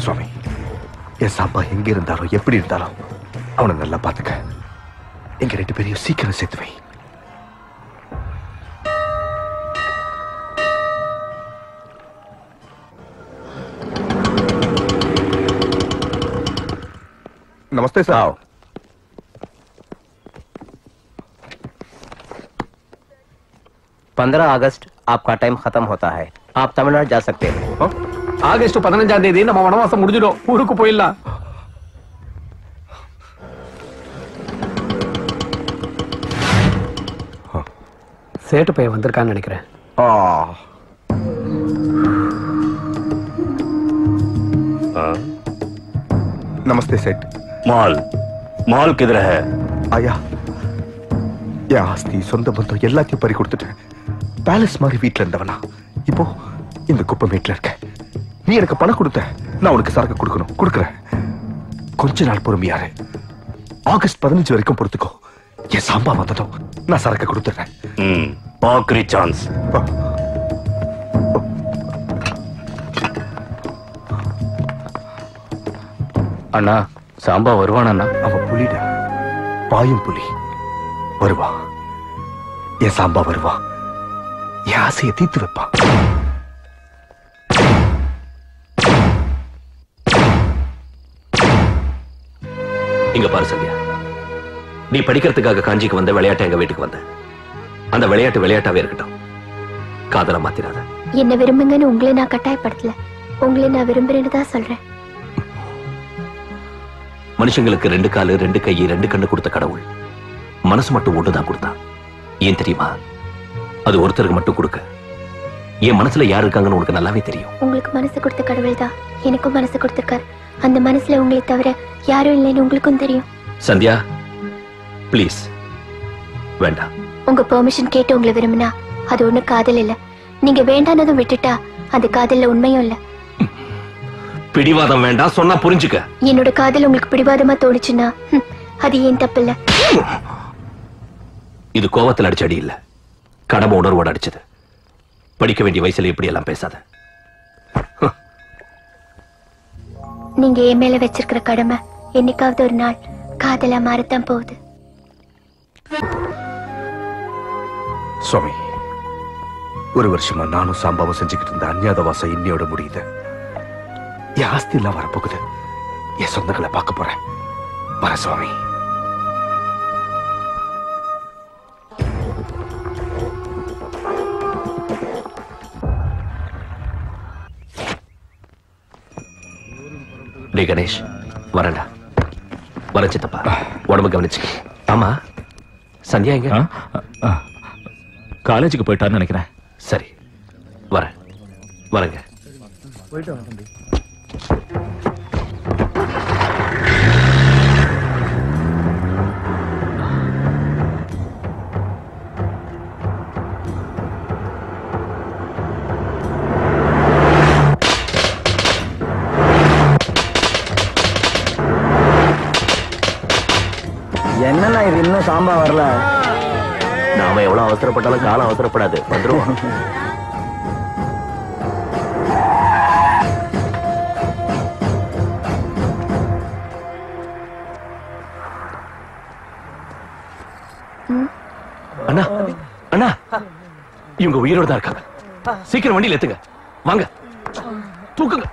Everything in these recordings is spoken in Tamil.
சுவாமி, என் சாம்பா எங்க இருந்தாலும் எப்படி இருந்தாலும் அவனை நல்லா பாத்துக்க. எங்க 2 பேரையும் சீக்கிரம் சேர்த்து வை. नमस्ते साहब। 15 अगस्त आपका टाइम खत्म होता है, आप तमिलनाडु जा सकते हैं। ஆகஸ்ட் 15ஆம் தேதி நம்ம வனவாசம் முடிஞ்சிடும், ஊருக்கு போயிடலாம். சேட்டு பையன் வந்திருக்கான்னு நினைக்கிறேன். नमस्ते सेठ। माल किधर है? आया என் ஆஸ்தி சொந்த பந்தம் எல்லாத்தையும் பறி கொடுத்துட்டேன். பேலஸ் மாதிரி வீட்டுல இருந்தவனா இப்போ இந்த குப்பமேட்ல இருக்க. நீ எனக்கு பணம் கொடுத்த, நான் உனக்கு சரக்கு கொடுக்கணும், கொடுக்குறேன். கொஞ்ச நாள் பொறுமையாரு. ஆகஸ்ட் 15 வரைக்கும் பொறுத்துக்கோ. என் சாம்பா வந்ததும் நான் சரக்கு கொடுத்துறேன். Angry chance. அண்ணா, சாம்பா வருவான் அண்ணா. அவன் புலிடா, பாயும் புலி. வருவா, என் சாம்பா வருவா. என் ஆசையை தீர்த்து வைப்பான். இங்க பாரு சந்தியா, நீ படிக்கிறதுக்காக காஞ்சிக்கு வந்த, விளையாட்டு எங்க வீட்டுக்கு வந்த. அந்த விளையாட்டு விளையாட்டாவே இருக்கட்டும், காதல மாத்திராத. என்ன விரும்புங்கன்னு உங்களை நான் கட்டாயப்படுத்தல, உங்களை நான் விரும்புறேன்னு தான் சொல்றேன். மனுஷங்களுக்கு 2 காலு 2 கை 2 கண்ணு கொடுத்த கடவுள் மனசு மட்டும் ஒண்ணுதான் கொடுத்தான். ஏன் தெரியுமா? அது ஒருத்தருக்கு மட்டும் கொடுக்க. என் மனசுல யார் இருக்காங்கன்னு உனக்கு நல்லாவே தெரியும். உங்களுக்கு மனசு கொடுத்த கடவுள் தான் எனக்கும் மனசு கொடுத்திருக்காரு. அந்த மனசுல உங்களை தவிர யாரும் இல்லைன்னு உங்களுக்கும் தெரியும். சந்தியா பிளீஸ் வேண்டாம். உங்க பெர்மிஷன் கேட்டு உங்களை விரும்பினா அது ஒண்ணு காதல் இல்ல. நீங்க வேண்டானதும் விட்டுட்டா அந்த காதல்ல உண்மையும் இல்ல. பிடிவாதம் வேண்டாம், சொன்னா புரிஞ்சுக்க. என்னோட காதல் உங்களுக்கு பிடிவாதமா தோணுச்சுன்னா அது ஏன் தப்பு இல்ல. இது கோவத்தில் அடிச்ச அடி இல்ல, கடமை உணர்வோடு அடிச்சது. படிக்க வேண்டிய வயசுல இப்படி எல்லாம் பேசாத. நீங்க என் மேல வச்சிருக்கிற கடமை என்னைக்காவது ஒரு நாள் காதலா மாறத்தான் போகுது. சுவாமி, ஒரு வருஷமா நானும் சாம்பாவும் செஞ்சுக்கிட்டு இருந்த அந்நியாத வாசம் இன்னையோட முடியுது. என் ஆஸ்தி எல்லாம் வரப்போகுது. என் சொந்தங்களை பார்க்க போறேன். வர சுவாமி. டே கணேஷ், வரண்டா. வர சித்தப்பா, உடம்பு கவனிச்சுக்க. ஆமா, சந்தியா எங்க? காலேஜுக்கு போயிட்டான்னு நினைக்கிறேன். சரி, வரேன். வரங்க. என்னன்னா இது இன்னும் சாம்பா வரல? நாம எவ்வளவு அவசரப்பட்டாலும் காலம் அவசரப்படாது, வந்துருவோம். அண்ணா, அண்ணா, இவங்க உயிரோட தான் இருக்காங்க. சீக்கிரம் வண்டியில் ஏத்துங்க. வாங்க, தூக்குங்க.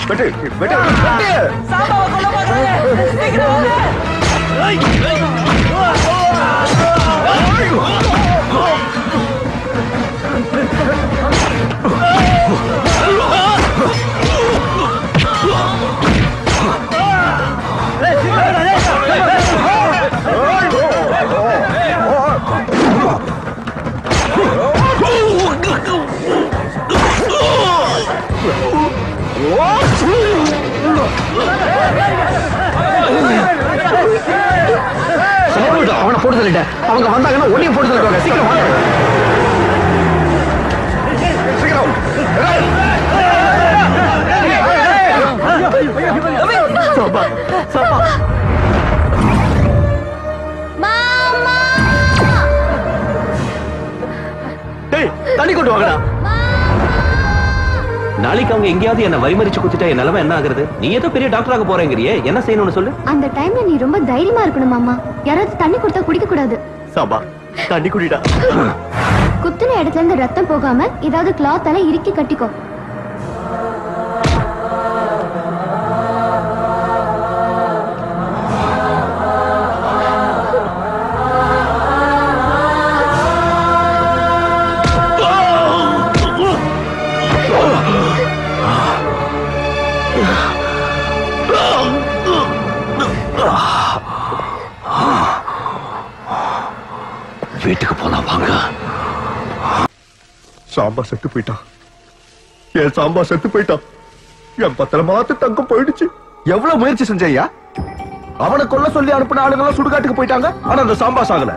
வெட்டு வெட்டு அவனை போட்டு சொல்லிட்டேன். அவங்க வந்தாங்கன்னா ஒன்னிய போட்டு சொல்லிடுவாங்க. சீக்கிரம் வாங்க. தண்ணி கொண்டு வாங்கடா. நாளைக்கு அவங்க எங்கேயாவது என்ன வழிமறிச்சு குத்திட்டா என் நிலைமை என்ன ஆகுறது? நீ ஏதோ பெரிய டாக்டராக போறேங்கிறியே, என்ன செய்யணும்னு சொல்லு. அந்த டைம்ல நீ ரொம்ப தைரியமா இருக்கணும் மாமா. யாராவது தண்ணி கொடுத்தா குடிக்க கூடாது. சாம்பா தண்ணி குடிடா. குத்துன இடத்துல இருந்து ரத்தம் போகாம ஏதாவது கிளாத்தால இறுக்கி கட்டிக்கோ. வீட்டுக்கு போலாம் வாங்க. சாம்பா செத்து போயிட்டான். என் சாம்பா செத்து போயிட்டான். என் பத்திரமாத்து தங்கம் போயிடுச்சு. எவ்வளவு முயற்சி செஞ்சையா? அவனை கொல்ல சொல்லி அனுப்பின ஆளுங்கெல்லாம் சுடுகாட்டுக்கு போயிட்டாங்க. ஆனா அந்த சாம்பா சாகல.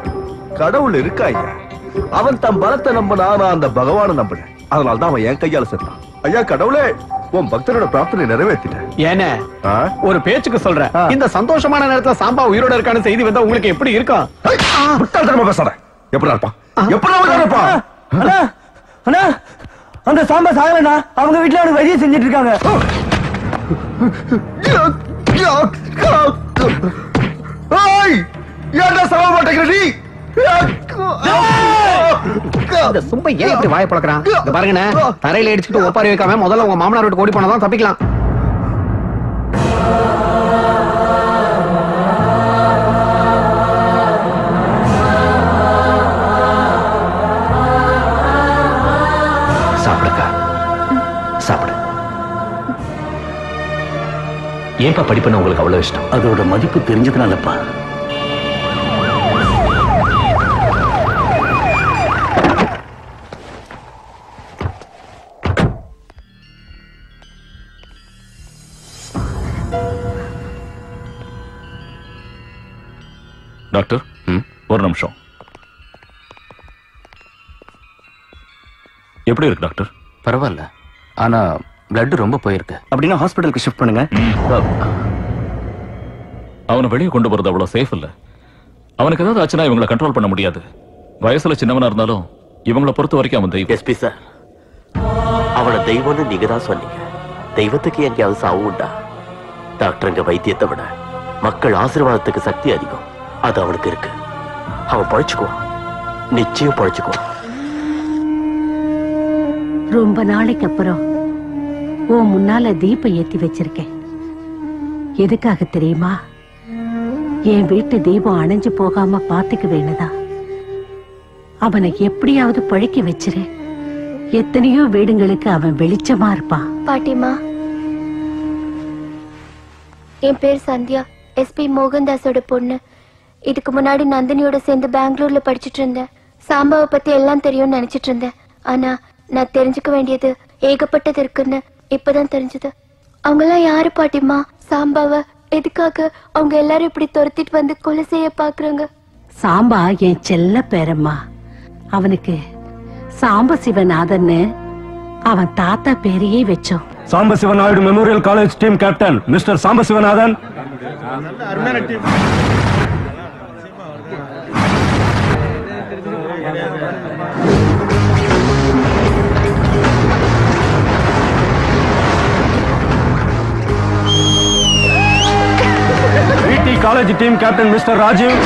கடவுள் இருக்காயா? அவன் தன் பலத்தை நம்பினா, நான் அந்த பகவானை நம்பினேன். அதனால்தான் அவன் என் கையால செத்தான். ஐயா கடவுளே, உன் பக்தரோட பிரார்த்தனை நிறைவேற்றிட்டேன். ஏனே ஒரு பேச்சுக்கு சொல்றேன். இந்த சந்தோஷமான நேரத்துல சாம்பா உயிரோட இருக்கான்னு செய்தி வந்தா உங்களுக்கு எப்படி இருக்கும்? முட்டாள்தனமா பேசாத. எப்படி இருப்பான்? எப்படி இருப்பான்? அண்ணா அந்த சாம்பா சாகலண்ணா. அவங்க வீட்டுல அவனுக்கு வைத்தியம் செஞ்சுட்டு இருக்காங்க. ஏன்டா சாக மாட்டேங்கிற நீ? இந்த சும்பை ஏன் இப்படி வாயை பழக்கிறான்? இங்க பாருங்கண்ணே, தரையில அடிச்சுட்டு ஒப்பாரி வைக்காம முதல்ல உங்க மாமனார் வீட்டுக்கு ஓடி போனாதான் தப்பிக்கலாம். சாப்பிடுக்கா, சாப்பிடு. ஏன்பா படிப்புன்னு உங்களுக்கு அவ்வளவு இஷ்டம்? அதோட மதிப்பு தெரிஞ்சதுனாலப்பா. டாக்டர் ஒரு நிமிஷம். எப்படி இருக்கு டாக்டர்? பரவாயில்ல, ஆனா பிளட் ரொம்ப போயிருக்கு. அப்படின்னா ஹாஸ்பிட்டலுக்கு ஷிஃப்ட் பண்ணுங்க. அவனை வெளியே கொண்டு போறது அவ்வளவு சேஃப் இல்ல. அவனுக்கு ஏதாவது ஆச்சுன்னா இவங்களை கண்ட்ரோல் பண்ண முடியாது. வயசுல சின்னவனா இருந்தாலும் இவங்களை பொறுத்த வரைக்கும் அவன் தெய்வம். எஸ்பி சார், அவனை தெய்வம்னு நீங்க தான் சொன்னீங்க. தெய்வத்துக்கு எங்கேயாவது சாவு உண்டா? டாக்டருங்க வைத்தியத்தை விட மக்கள் ஆசீர்வாதத்துக்கு சக்தி அதிகம். அது அவனுக்கு இருக்கு. அவன் பழச்சுக்குவான், நிச்சயம் பழச்சுக்குவான். ரொம்ப நாளைக்கு அப்புறம் உன் முன்னால தீபம் ஏத்தி வச்சிருக்கேன். எதுக்காக தெரியுமா? என் வீட்டு தீபம் அணைஞ்சு போகாம பாத்துக்க வேணுதா. அவனை எப்படியாவது பழக்கி வச்சிரு. எத்தனையோ வீடுங்களுக்கு அவன் வெளிச்சமா இருப்பான். பாட்டிமா, என் பேர் சந்தியா, எஸ்பி மோகன்தாஸோட பொண்ணு. இதுக்கு முன்னாடி நந்தினியோட சேர்ந்து பெங்களூர்ல படிச்சுட்டு இருந்தேன். சாம்பாவை பத்தி எல்லாம் தெரியும்னு நினைச்சிட்டு இருந்தேன். ஆனா நான் தெரிஞ்சுக்க வேண்டியது ஏகப்பட்டது இருக்குன்னு இப்பதான் தெரிஞ்சது. அவங்க எல்லாம் யாரு பாட்டிமா? சாம்பாவை எதுக்காக அவங்க எல்லாரும் இப்படி துரத்திட்டு வந்து கொலை செய்ய பாக்குறாங்க? சாம்பா என் செல்ல பேரம்மா. அவனுக்கு சாம்ப சிவநாதன்னு அவன் தாத்தா பேரையே வச்சோம். Sambasivan Naidu memorial college team captain mister Sambasivanathan. VT college team captain mister Rajeev.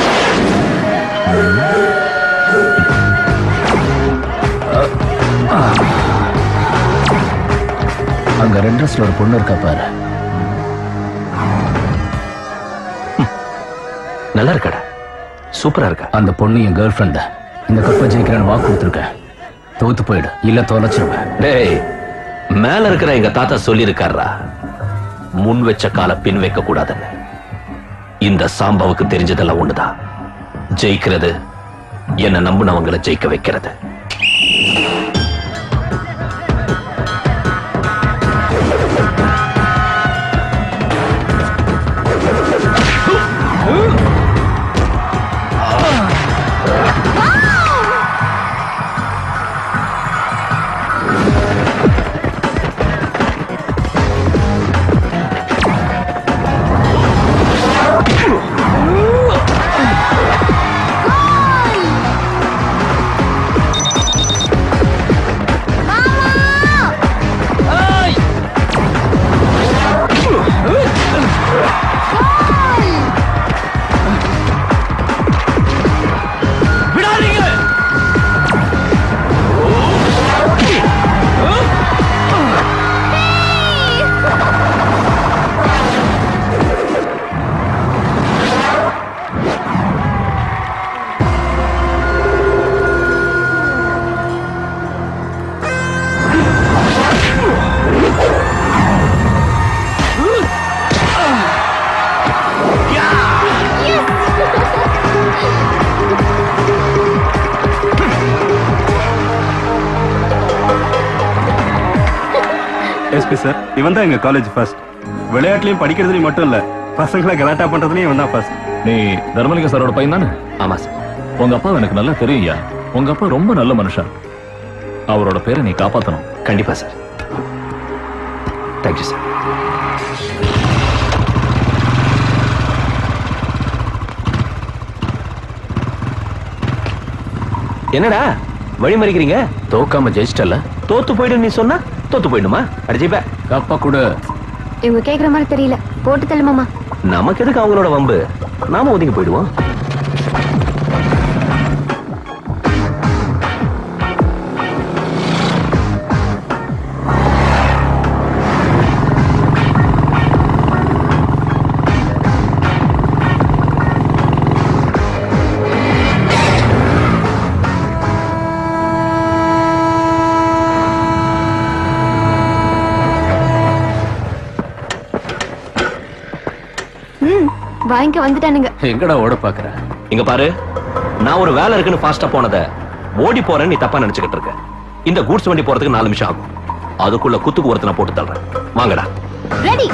அங்க ரெட் ட்ரெஸ்ல ஒரு பொண்ணு இருக்கா பாரு. நல்லா இருக்கடா, சூப்பரா இருக்கா. அந்த பொண்ணு என் கேர்ள் ஃப்ரெண்ட். இந்த கப்பை ஜெயிக்கிறேன்னு வாக்கு கொடுத்துருக்கேன். தோத்து போயிடு, இல்ல தொலைச்சிருவேன். டேய், மேல இருக்கிற எங்க தாத்தா சொல்லி இருக்காரா, முன் வச்ச கால பின் வைக்க கூடாதுன்னு. இந்த சாம்பாவுக்கு தெரிஞ்சதெல்லாம் ஒண்ணுதான், ஜெயிக்கிறது என்ன நம்புனவங்களை ஜெயிக்க வைக்கிறது. எஸ்பி சார், இவன் தான் எங்க காலேஜ் ஃபர்ஸ்ட். விளையாட்டுலயும் படிக்கிறதுலயும் மட்டும் இல்ல, பசங்களை கலாட்டா பண்றதுலயும் இவன் தான் ஃபர்ஸ்ட். நீ தர்மலிங்க சாரோட பையன் தானே? ஆமா சார். உங்க அப்பா எனக்கு நல்லா தெரியும்யா. உங்க அப்பா ரொம்ப நல்ல மனுஷன். அவரோட பேரை நீ காப்பாத்தணும். கண்டிப்பா சார். Thank you sir. என்னடா வழி மறிக்கிறீங்க? தோக்காம ஜெயிச்சிட்டல. தோத்து போயிடு நீ சொன்னா தோத்து போயிடுமா? அடிச்சுப்ப கப்பா கூட. இவங்க கேக்குற மாதிரி தெரியல, போட்டு தள்ளுமாமா. நமக்கு எதுக்கு அவங்களோட வம்பு, நாம ஒதுங்கி போயிடுவோம். வாங்க வந்துட்டானுங்க. எங்கடா ஓட பாக்குற? இங்க பாரு, நான் ஒரு வேலை இருக்குன்னு ஃபாஸ்டா போனத ஓடி போறேன்னு நீ தப்பா நினைச்சுக்கிட்டு இருக்க. இந்த கூட்ஸ் வண்டி போறதுக்கு 4 நிமிஷம் ஆகும். அதுக்குள்ள குத்துக்கு ஒருத்தனை போட்டு தள்ளுறேன். வாங்கடா. ரெடி.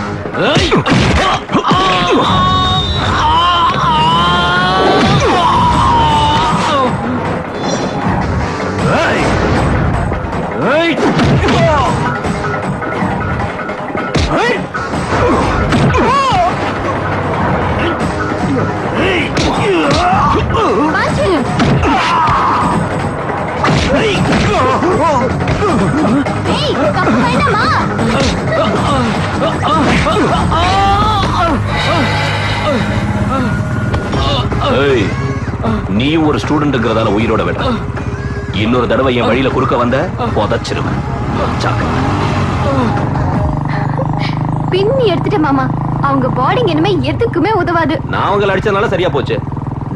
நீ ஒரு ஸ்டூடெண்ட்ங்கிறதால உயிரோட விட, இன்னொரு தடவை என் வழியில குறுக்க வந்த புதைச்சிருவேன். பின்னி எடுத்துட்ட மாமா. அவங்க பாடிங் இனிமே எதுக்குமே உதவாது. நான் அவங்களை அடிச்சதுனால சரியா போச்சு.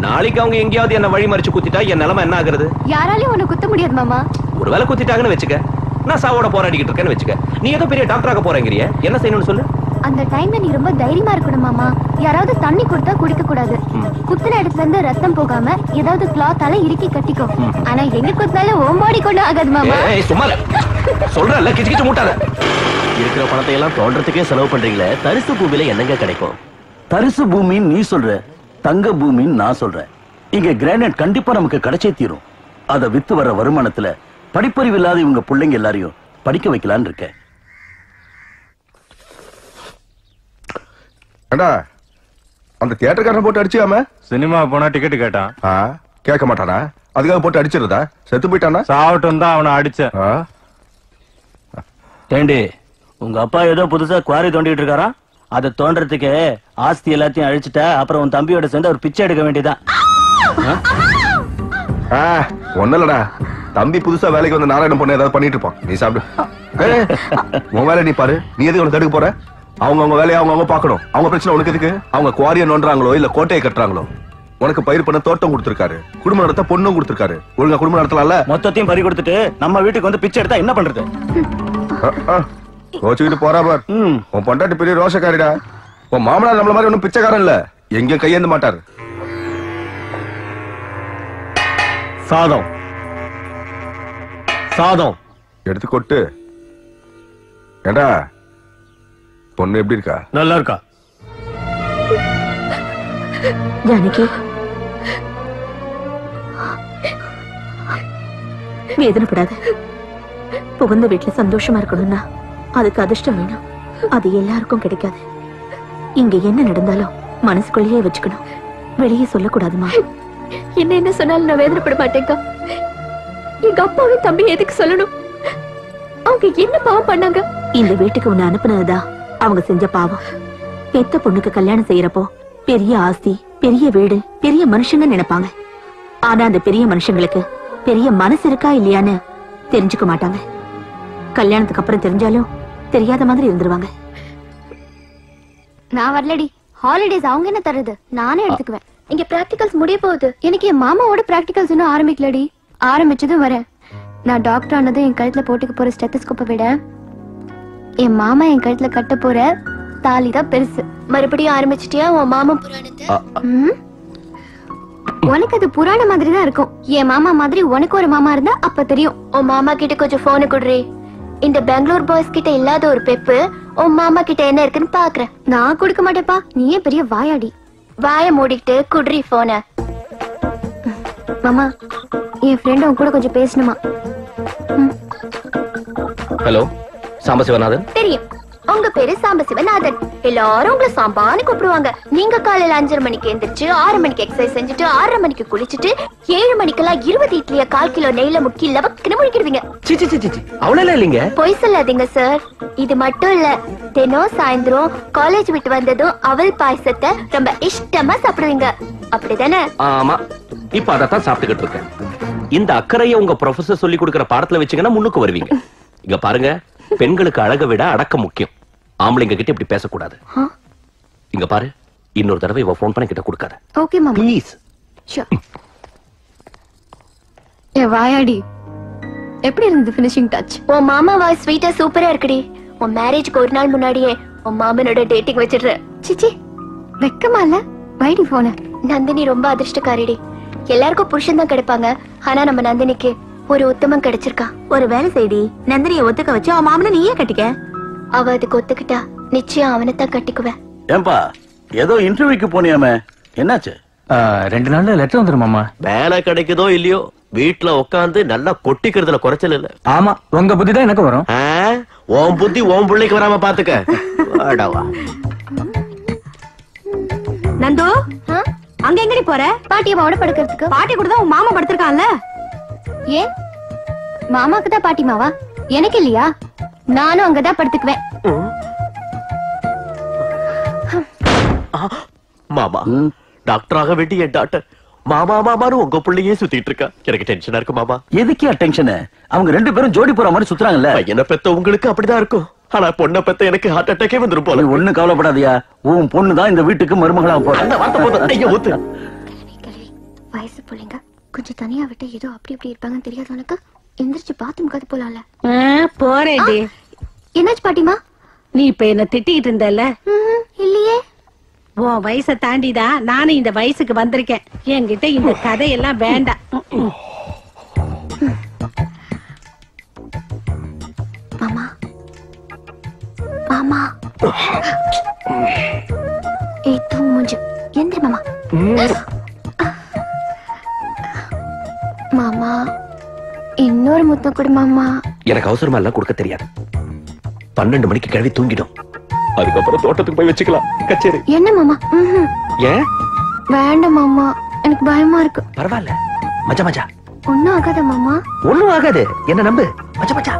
நாளைக்கு அவங்க எங்கேயாவது என்ன வழி மறிச்சு குத்திட்டா என் நிலைமை என்ன ஆகுறது? யாராலையும் உன்னை குத்த முடியாது மாமா. ஒருவேளை குத்திட்டாங்கன்னு வச்சுக்க, நான் சாவோட போராடிக்கிட்டு இருக்கேன்னு வச்சுக்க, நீ ஏதோ பெரிய டாக்டராக போறேங்கிறிய, என்ன செய்யணும்னு சொல்லு. அந்த டைம்ல நீ ரொம்ப தைரியமா இருக்கணும் மாமா. யாராவது தண்ணி கொடுத்தா குடிக்க கூடாது. குத்துன இடத்துல இருந்து ரத்தம் போகாம ஏதாவது கிளாத்தால இறுக்கி கட்டிக்கோ. ஆனா எங்க குத்தாலும் ஓம்பாடி கொண்டு ஆகாது மாமா. சும்மா சொல்றல, கிச்சு கிச்சு மூட்டாத. இருக்கிற பணத்தை எல்லாம் தோன்றதுக்கே செலவு பண்றீங்களே, தரிசு பூமியில என்னங்க கிடைக்கும்? தரிசு பூமின்னு நீ சொல்ற, தங்க பூமின்னு நான் சொல்றேன். இங்க கிரானைட் கண்டிப்பா நமக்கு கிடைச்சே தீரும். அதை வித்து வர வருமானத்துல படிப்பறிவு இல்லாத இவங்க பிள்ளைங்க எல்லாரையும் படிக்க வைக்கலான்னு இருக்கேன். அந்த தியேட்டர்காரன் போட்டு அடிச்சியாம? சினிமா போனா டிக்கெட் கேட்டான். கேட்க மாட்டானா? அதுக்காக போட்டு அடிச்சிருந்தா? செத்து போயிட்டானா? சாவட்டும் தான் அவனை அடிச்சேன். டேண்டி, உங்க அப்பா ஏதோ புதுசா குவாரி தோண்டிட்டு இருக்காரா? அதை தோன்றதுக்கு ஆஸ்தி எல்லாத்தையும் அழிச்சுட்டா அப்புறம் உன் தம்பியோட சேர்ந்து ஒரு பிச்சை எடுக்க வேண்டியதான். ஒண்ணு இல்லடா, தம்பி புதுசா வேலைக்கு வந்து நாராயணன் பொண்ணு ஏதாவது பண்ணிட்டு இருப்பான். நீ சாப்பிடு. உன் வேலை நீ பாரு. நீ எதுக்கு உனக்கு தடுக்க போற? அவங்க வேலையை அவங்க பார்க்கணும். அவங்க பிரச்சனை உனக்கு எதுக்கு? அவங்க குவாரியை நோண்டுறாங்களோ இல்ல கோட்டையை கட்டுறாங்களோ? உனக்கு பயிர் பண்ண தோட்டம் கொடுத்திருக்காரு, குடும்பம் நடத்த பொண்ணும் கொடுத்திருக்காரு. ஒழுங்கா குடும்பம் நடத்தலாம்ல? மொத்தத்தையும் பறி கொடுத்துட்டு நம்ம வீட்டுக்கு வந்து பிச்சை எடுத்தா என்ன பண்றது? ரோச்சுக்கிட்டு போறா பார். உன் பொண்டாட்டி பெரிய ரோஷக்காரிடா. உன் மாமனார் நம்மள மாதிரி ஒன்னும் பிச்சைக்காரன் இல்ல, எங்கேயும் கையேந்த மாட்டாரு. சாதம் சாதம் எடுத்து கொட்டு. ஏண்டா பொண்ணு எப்படி இருக்கா? நல்லா இருக்கா? ஜானகி, வேதனைப்படாத. புகுந்த வீட்டுல சந்தோஷமா இருக்கணும்னா அதுக்கு அதிர்ஷ்டம் வேணும். அது எல்லாருக்கும் கிடைக்காது. இங்க என்ன நடந்தாலும் மனசுக்குள்ளேயே வச்சுக்கணும், வெளியே சொல்லக்கூடாதுமா. என்ன சொன்னாலும் நான் வேதனைப்பட மாட்டேங்க. எங்க அப்பாவும் தம்பி எதுக்கு சொல்லணும்? அவங்க என்ன பாவம் பண்ணாங்க? இந்த வீட்டுக்கு உன்னை அனுப்புனதுதான் அவங்க செஞ்ச பாவம். பெத்த பொண்ணுக்கு கல்யாணம் செய்யறப்போ பெரிய ஆஸ்தி, பெரிய வீடு, பெரிய மனுஷங்க நினைப்பாங்க. ஆனா அந்த பெரிய மனுஷங்களுக்கு பெரிய மனசு இருக்கா இல்லையான்னு தெரிஞ்சுக்க மாட்டாங்க. கல்யாணத்துக்கு அப்புறம் தெரிஞ்சாலும் தெரியாத மாதிரி இருந்துருவாங்க. நான் வரலடி. ஹாலிடேஸ் அவங்க என்ன தருது, நானே எடுத்துக்குவேன். இங்க பிராக்டிகல்ஸ் முடிய போகுது. எனக்கு என் மாமாவோட பிராக்டிகல்ஸ் இன்னும் ஆரம்பிக்கலடி. ஆரம்பிச்சதும் வரேன். நான் டாக்டர் ஆனதும் என் கழுத்துல போட்டுக்க போற ஸ்டெத்தஸ்கோப்பை விட என் மாமா என் கழுத்துல கட்ட போற தாலிதான் பெருசு. மறுபடியும் ஆரம்பிச்சிட்டியா உன் மாமா புராணத்தை? உனக்கு அது புராண மாதிரி தான் இருக்கும். என் மாமா மாதிரி உனக்கு ஒரு மாமா இருந்தா அப்ப தெரியும். உன் மாமா கிட்ட கொஞ்சம் போனை குடுறி. இந்த பெங்களூர் பாய்ஸ் கிட்ட இல்லாத ஒரு பெப்பு உன் மாமா கிட்ட என்ன இருக்குன்னு பாக்குறேன். நான் கொடுக்க மாட்டேப்பா, நீயே பெரிய வாயாடி. வாய மூடிட்டு குடுறி போன. மாமா, என் ஃப்ரெண்ட் உன் கூட கொஞ்சம் பேசணுமா? ஹலோ, சாம்பசிவநாதன். தெரியும், உங்க பேரு சாம்பசிவநாதன். எல்லாரும் உங்களை சாம்பான்னு கூப்பிடுவாங்க. நீங்க காலையில 5:30 மணிக்கு எந்திரிச்சு 6 மணிக்கு எக்ஸசைஸ் செஞ்சுட்டு 6:30 மணிக்கு குளிச்சுட்டு 7 மணிக்கெல்லாம் 20 இட்லிய 1/4 கிலோ நெய்ல முக்கி லவக்குன்னு முழிக்கிடுவீங்க. அவ்வளவு இல்லைங்க. பொய் சொல்லாதீங்க சார். இது மட்டும் இல்ல, தினம் சாயந்தரம் காலேஜ் விட்டு வந்ததும் அவல் பாயசத்தை ரொம்ப இஷ்டமா சாப்பிடுவீங்க. அப்படிதானே? ஆமா, இப்ப அதத்தான் சாப்பிட்டுக்கிட்டு இருக்கேன். இந்த அக்கறையை உங்க ப்ரொஃபசர் சொல்லி கொடுக்கிற பாடத்துல வச்சீங்கன்னா முன்னுக்கு வருவீங்க. இங்க பாருங்க, பெண்களுக்கு அழக விட அடக்கம் முக்கியம். ஆம்பளைங்க கிட்ட இப்படி பேசக்கூடாது. இங்க பாரு, இன்னொரு தடவை இவ போன் பண்ண கிட்ட கொடுக்காத. ஓகே மாமா. ப்ளீஸ். ஏ வாயாடி, எப்படி இருந்தது ஃபினிஷிங் டச்? உன் மாமா வாய்ஸ் ஸ்வீட்டா சூப்பரா இருக்குடி. உன் மேரேஜ்க்கு ஒரு நாள் முன்னாடியே உன் மாமனோட டேட்டிங் வச்சிடுற. சிச்சி, வெக்கமா இல்ல? வைடி போன. நந்தினி ரொம்ப அதிர்ஷ்டக்காரிடி. எல்லாருக்கும் புருஷன் தான் கிடைப்பாங்க, ஆனா நம்ம நந்தினிக்கு ஒரு உத்தமம் கிடைச்சிருக்கா. ஒரு வேலை செய்டி, நந்தினியை ஒத்துக்க வச்சு அவன் மாமனை நீயே கட்டிக்க. அவ அதுக்கு ஒத்துக்கிட்டா நிச்சயம் அவனைத்தான் கட்டிக்குவேன். ஏன்பா, ஏதோ இன்டர்வியூக்கு போனியாமே, என்னாச்சு? 2 நாள்ல லெட்டர் வந்துரும் மாமா. வேலை கிடைக்குதோ இல்லையோ, வீட்டுல உட்காந்து நல்லா கொட்டிக்கிறதுல குறைச்சல் இல்ல. ஆமா, உங்க புத்தி தான் எனக்கு வரும். உன் புத்தி உன் பிள்ளைக்கு வராம பாத்துக்க. வாடவா. நந்து, அங்க எங்கடி போற? பாட்டி அம்மாவோட படுக்கிறதுக்கு. பாட்டி கூட தான் உன் மாமா படுத்திருக்கான்ல. ஏன் மாமாக்கு தான் பாட்டி மாவா, எனக்கு இல்லையா? நானும் அங்கதான் படுத்துக்குவேன். மாமா, டாக்டராக வேண்டிய என் டாக்டர் மாமா மாமான்னு உங்க பிள்ளையே சுத்திட்டு இருக்கா. எனக்கு டென்ஷனா இருக்கு மாமா. எதுக்கே டென்ஷன்? அவங்க 2 பேரும் ஜோடி போற மாதிரி சுத்துறாங்கல்ல. பையனை பெத்த உங்களுக்கு அப்படிதான் இருக்கும், ஆனா பொண்ணை பெத்த எனக்கு ஹார்ட் அட்டாக்கே வந்துரும் போல. ஒண்ணு கவலைப்படாதியா, உன் பொண்ணு தான் இந்த வீட்டுக்கு மருமகளா போற. அந்த வார்த்தை போதும். ஐயா ஊத்து. வயசு பிள்ளைங்க கொஞ்சம் தனியா விட்டு ஏதோ அப்படி இப்படி இருப்பாங்கன்னு தெரியாது உனக்கு? எந்திரிச்சு பாத்ரூம் கது போலாம்ல. போறேன்டி. என்னாச்சு பாட்டிமா? நீ இப்ப என்ன திட்டிக்கிட்டு இருந்தல? இல்லையே. உன் வயசை தாண்டிதான் நானும் இந்த வயசுக்கு வந்திருக்கேன். என்கிட்ட இந்த கதையெல்லாம் வேண்டாம். மாமா மாமா, ஏய் தூ மூஞ்சு எந்திரி மாமா. மாமா, இன்னொரு முத்தம் கொடு மாமா. எனக்கு அவசரமா எல்லாம் கொடுக்க தெரியாது. 12 மணிக்கு கிளவி தூங்கிடும். அதுக்கப்புறம் தோட்டத்துக்கு போய் வச்சுக்கலாம். கச்சேரி. என்ன மாமா? ஏன் வேண்டாம் மாமா, எனக்கு பயமா இருக்கு. பரவாயில்ல மச்சா மச்சா. ஒண்ணும் ஆகாத மாமா. ஒண்ணும் ஆகாது, என்ன நம்பு மச்சா மச்சா.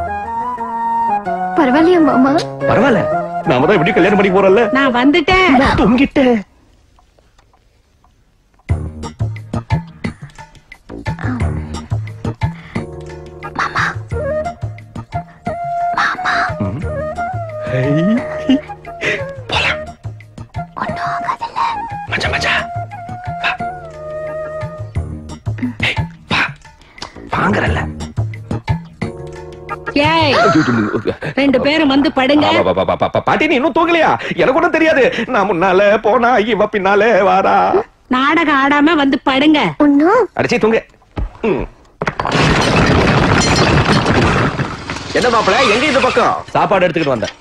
பரவாயில்லையா மாமா? பரவாயில்ல, நாம தான் எப்படி கல்யாணம் பண்ணி போறோம்ல. நான் வந்துட்டேன். தூங்கிட்டேன். மாமா மாமா ஏய், 2 பேரும் வந்து படுங்க. பாட்டி நீ இன்னும் தூங்கலையா? எனக்கு ஒண்ணும் தெரியாது. நான் முன்னால போனா இவ பின்னாலே வாரா. நாடகம் ஆடாம வந்து படுங்க. அடிச்சி தூங்க. என்ன மாப்பிள, எங்க இந்த பக்கம்? சாப்பாடு எடுத்துக்கிட்டு வந்தேன்.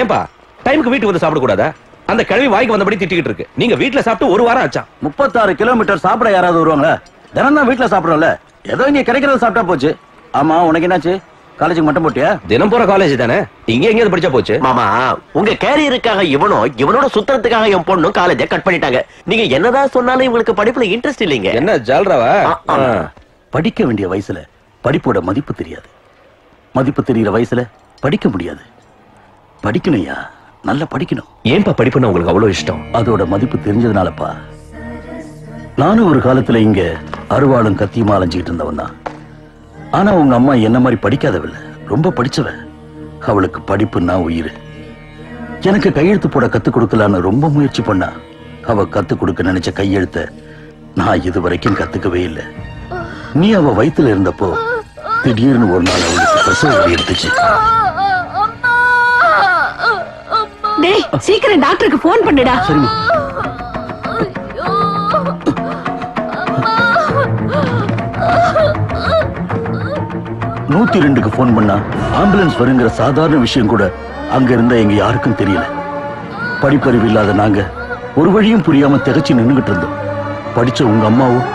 ஏன்பா டைமுக்கு வீட்டுக்கு வந்து சாப்பிட கூடாதா? அந்த கிழவி வாய்க்கு வந்தபடி திட்டிக்கிட்டு இருக்கு. நீங்க வீட்டுல சாப்பிட்டு 1 வாரம் ஆச்சா? 36 கிலோமீட்டர் சாப்பிட யாராவது வருவாங்களா? தினம் தான் வீட்டுல சாப்பிடுறோம்ல, ஏதோ இங்க கிடைக்கிறத சாப்பிட்டா போச்சு. ஆமா, உனக்கு என்னாச்சு? காலேஜுக்கு மட்டும் போட்டியா? தினம் போற காலேஜ் தானே, இங்க எங்கேயாவது படிச்சா போச்சு. மாமா, உங்க கேரியருக்காக இவனோட சுத்தறதுக்காக என் பொண்ணும் காலேஜை கட் பண்ணிட்டாங்க. நீங்க என்னதான் சொன்னாலும் இவங்களுக்கு படிப்புல இன்ட்ரெஸ்ட் இல்லைங்க. என்ன ஜால்ராவா? படிக்க வேண்டிய வயசுல படிப்போட மதிப்பு தெரியாது, மதிப்பு தெரிகிற வயசுல படிக்க முடியாது. படிக்கணும்யா, நல்லா படிக்கணும். ஏன்பா படிப்புன்னு உங்களுக்கு அவ்வளவு இஷ்டம்? அதோட மதிப்பு தெரிஞ்சதுனாலப்பா. நானும் ஒரு காலத்துல இங்க அருவாளும் கத்தியுமா அலைஞ்சிட்டு இருந்தவன் தான். ஆனா உங்க அம்மா என்ன மாதிரி படிக்காதவில்லை, ரொம்ப படிச்சவ. அவளுக்கு படிப்புன்னா உயிர். எனக்கு கையெழுத்து போட கத்து கொடுக்கலான்னு ரொம்ப முயற்சி பண்ணா. அவ கத்து கொடுக்க நினைச்ச கையெழுத்த நான் இது வரைக்கும் கத்துக்கவே இல்லை. நீ அவ வயித்துல இருந்தப்போ திடீர்னு ஒரு நாள் அவளுக்கு பிரசவ வலி எடுத்துச்சு. டேய், சீக்கிரம் டாக்டருக்கு போன் பண்ணுடா. சரிம்மா. நூத்தி 2க்கு போன் பண்ணா ஆம்புலன்ஸ் வருங்கிற சாதாரண விஷயம் கூட அங்க இருந்த எங்க யாருக்கும் தெரியல. படிப்பறிவு இல்லாத நாங்க ஒரு வழியும் புரியாம திகச்சு நின்னுகிட்டு இருந்தோம். படிச்ச உங்க அம்மாவும்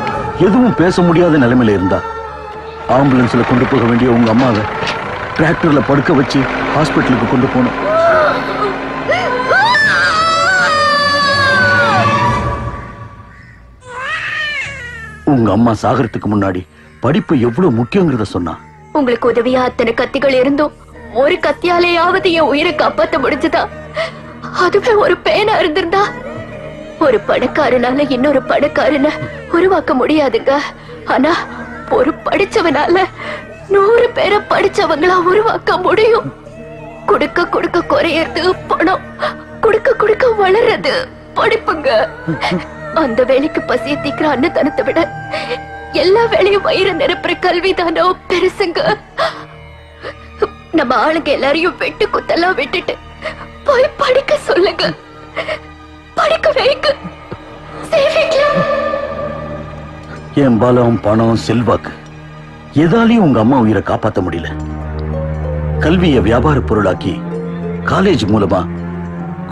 எதுவும் பேச முடியாத நிலைமையில இருந்தா. ஆம்புலன்ஸ்ல கொண்டு போக வேண்டிய உங்க அம்மாவை டிராக்டர்ல படுக்க வச்சு ஹாஸ்பிட்டலுக்கு கொண்டு போனோம். உங்க அம்மா சாகறதுக்கு முன்னாடி படிப்பு எவ்வளவு முக்கியங்கிறத சொன்னா. உங்களுக்கு உதவியா அத்தனை கத்திகள் இருந்தும் ஒரு கத்தியாலேயாவது என் உயிரை காப்பாத்த முடிஞ்சதா? அதுவே ஒரு பேனா இருந்திருந்தா ஒரு பணக்காரனால இன்னொரு பணக்காரனை உருவாக்க முடியாதுங்க. ஆனா ஒரு படிச்சவனால 100 பேரை படிச்சவங்களா உருவாக்க முடியும். குடுக்க குடுக்க குறையறது பணம், குடுக்க குடுக்க வளர்றது படிப்புங்க. அந்த வேலைக்கு பசிய தீக்கிற அன்னதானத்தை விட எல்லா வேலையும் வயிறு நிரப்புற கல்விதானோ பெருசுங்க. நம்ம ஆளுங்க எல்லாரையும் வெட்டு குத்தெல்லாம் விட்டுட்டு போய் படிக்க சொல்லுங்க, படிக்க வைங்க. என் பலம், பணம், செல்வாக்கு எதாலையும் உங்க அம்மா உயிரை காப்பாத்த முடியல. கல்வியை வியாபார பொருளாக்கி காலேஜ் மூலமா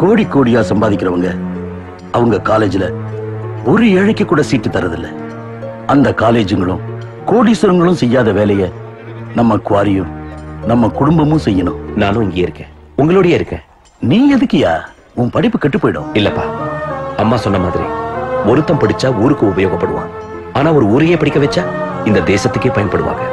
கோடி கோடியா சம்பாதிக்கிறவங்க அவங்க காலேஜ்ல ஒரு ஏழைக்கு கூட சீட்டு தரதில்ல. அந்த காலேஜுங்களும் கோடீஸ்வரங்களும் செய்யாத வேலைய நம்ம குவாரியும் நம்ம குடும்பமும் செய்யணும். நானும் இங்கே இருக்கேன், உங்களோடய இருக்கேன். நீ எதுக்கியா? உன் படிப்பு கெட்டு போயிடும். இல்லப்பா, அம்மா சொன்ன மாதிரி ஒருத்தன் படிச்சா ஊருக்கு உபயோகப்படுவான். ஆனா ஒரு ஊரையே படிக்க வச்சா இந்த தேசத்துக்கே பயன்படுவாங்க.